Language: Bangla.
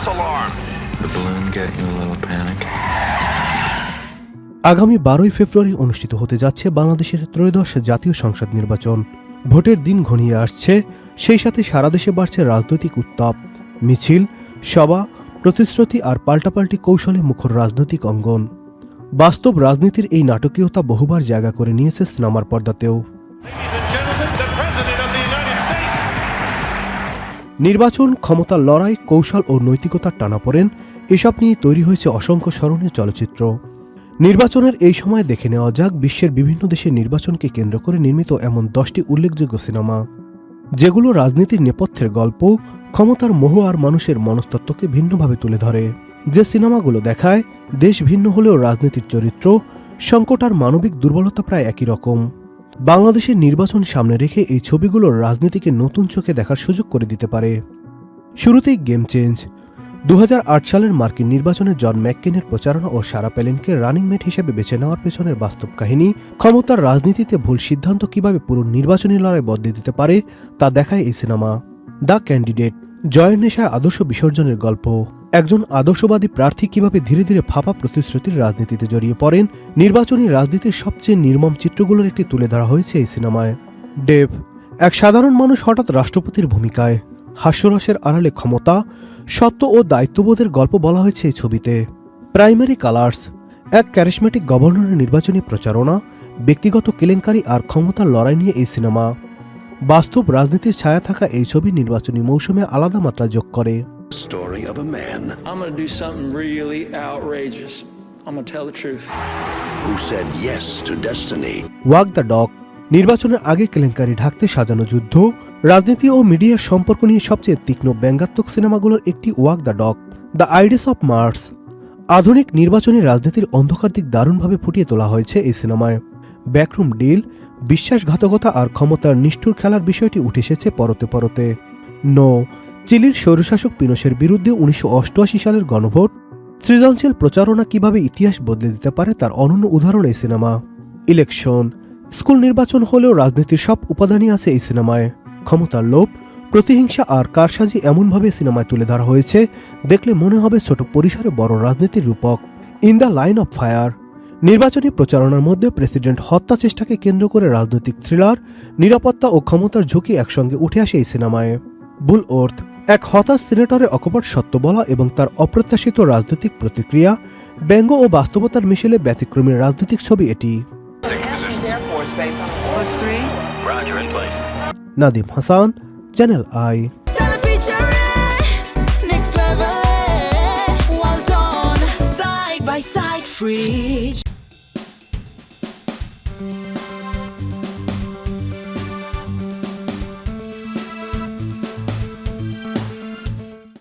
false alarm. The balloon get you a little panic? আগামী 12 ফেব্রুয়ারি অনুষ্ঠিত হতে যাচ্ছে বাংলাদেশের ত্রয়োদশ জাতীয় সংসদ নির্বাচন। ভোটের দিন ঘনিয়ে আসছে, সেই সাথে সারা দেশে বাড়ছে রাজনৈতিক উত্তাপ। মিছিল, সভা, প্রতিশ্রুতি আর পাল্টাপাল্টি কৌশলে মুখর রাজনৈতিক অঙ্গন। বাস্তব রাজনীতির এই নাটকীয়তা বহুবার জায়গা করে নিয়েছে সিনেমার পর্দাতেও। নির্বাচন, ক্ষমতার লড়াই, কৌশল ও নৈতিকতার টানাপোড়েন এসব নিয়ে তৈরি হয়েছে অসংখ্য স্মরণীয় চলচ্চিত্র। নির্বাচনের এই সময় দেখে নেওয়া যাক বিশ্বের বিভিন্ন দেশের নির্বাচনকে কেন্দ্র করে নির্মিত এমন 10টি উল্লেখযোগ্য সিনেমা, যেগুলো রাজনীতির নেপথ্যের গল্প, ক্ষমতার মোহ আর মানুষের মনস্তত্ত্বকে ভিন্নভাবে তুলে ধরে। যে সিনেমাগুলো দেখায় দেশ ভিন্ন হলেও রাজনীতির চরিত্র, সংকট আর মানবিক দুর্বলতা প্রায় একই রকম। বাংলাদেশের নির্বাচন সামনে রেখে এই ছবিগুলোর রাজনীতিকে নতুন চোখে দেখার সুযোগ করে দিতে পারে। শুরুতেই গেম চেঞ্জ। 2008 সালের মার্কিন নির্বাচনে জন ম্যাককেনের প্রচারণা ও সারা প্যালিনকে রানিং মেট হিসেবে বেছে নেওয়ার পেছনের বাস্তব কাহিনী, ক্ষমতার রাজনীতিতে ভুল সিদ্ধান্ত কিভাবে পুরো নির্বাচনী লড়াই বদলে দিতে পারে তা দেখায় এই সিনেমা। দ্য ক্যান্ডিডেট, জয়ের নেশায় আদর্শ বিসর্জনের গল্প। একজন আদর্শবাদী প্রার্থী কিভাবে ধীরে ধীরে ফাঁপা প্রতিশ্রুতির রাজনীতিতে জড়িয়ে পড়েন, নির্বাচনী রাজনীতির সবচেয়ে নির্মম চিত্রগুলোর একটি তুলে ধরা হয়েছে এই সিনেমায়। ডেভ, এক সাধারণ মানুষ হঠাৎ রাষ্ট্রপতির ভূমিকায়। হাস্যরসের আড়ালে ক্ষমতা, সত্য ও দায়িত্ববোধের গল্প বলা হয়েছে এই ছবিতে। প্রাইমারি কালার্স, এক ক্যারিশম্যাটিক গভর্নরের নির্বাচনী প্রচারণা, ব্যক্তিগত কেলেঙ্কারি আর ক্ষমতার লড়াই নিয়ে এই সিনেমা। বাস্তব রাজনীতির ছায়া থাকা এই ছবি নির্বাচনী মৌসুমে আলাদা মাত্রা যোগ করে। Story of a man I'm going to do something really outrageous. I'm going to tell the truth. who said yes to destiny. Walk the dog, নির্বাচনের আগে কেলেঙ্কারি ঢাকতে সাজানো যুদ্ধ, রাজনীতি ও মিডিয়ার সম্পর্ক নিয়ে সবচেয়ে তীক্ষ্ণ ব্যঙ্গাত্মক সিনেমাগুলোর একটি Wag the Dog. The Ides of March, আধুনিক নির্বাচনী রাজনীতির অন্ধকার দিক দারুণভাবে ফুটিয়ে তোলা হয়েছে এই সিনেমায়। ব্যাকরুম ডিল, বিশ্বাসঘাতকতা আর ক্ষমতার নিষ্ঠুর খেলার বিষয়টি উঠে এসেছে পরতে পরতে। নো, চিলির স্বৈরশাসক পিনোশের বিরুদ্ধে 1988 সালের গণভোট, সৃজনশীল প্রচারণা কিভাবে ইতিহাস বদলে দিতে পারে তার অনন্য উদাহরণ এই সিনেমা। ইলেকশন, স্কুল নির্বাচন হলেও রাজনীতির সব উপাদানই আছে এই সিনেমায়। ক্ষমতার লোভ, প্রতিহিংসা আর কারসাজি এমনভাবে সিনেমায় তুলে ধরা হয়েছে, দেখলে মনে হবে ছোট পরিসরে বড় রাজনীতির রূপক। In the line of fire, নির্বাচনী প্রচারণার মধ্যে প্রেসিডেন্ট হত্যা চেষ্টাকে কেন্দ্র করে রাজনৈতিক থ্রিলার, নিরাপত্তা ও ক্ষমতার ঝুঁকি একসঙ্গে উঠে আসে এই সিনেমায়। বুল ওর্থ, এক হতাশ সিনেটরের অকপট সত্য বলা এবং তার অপ্রত্যাশিত রাজনৈতিক প্রতিক্রিয়া, ব্যঙ্গ ও বাস্তবতার মিশেলে ব্যতিক্রমী রাজনৈতিক ছবি এটি। Nadim Hasan, Channel I. Side by side fridge.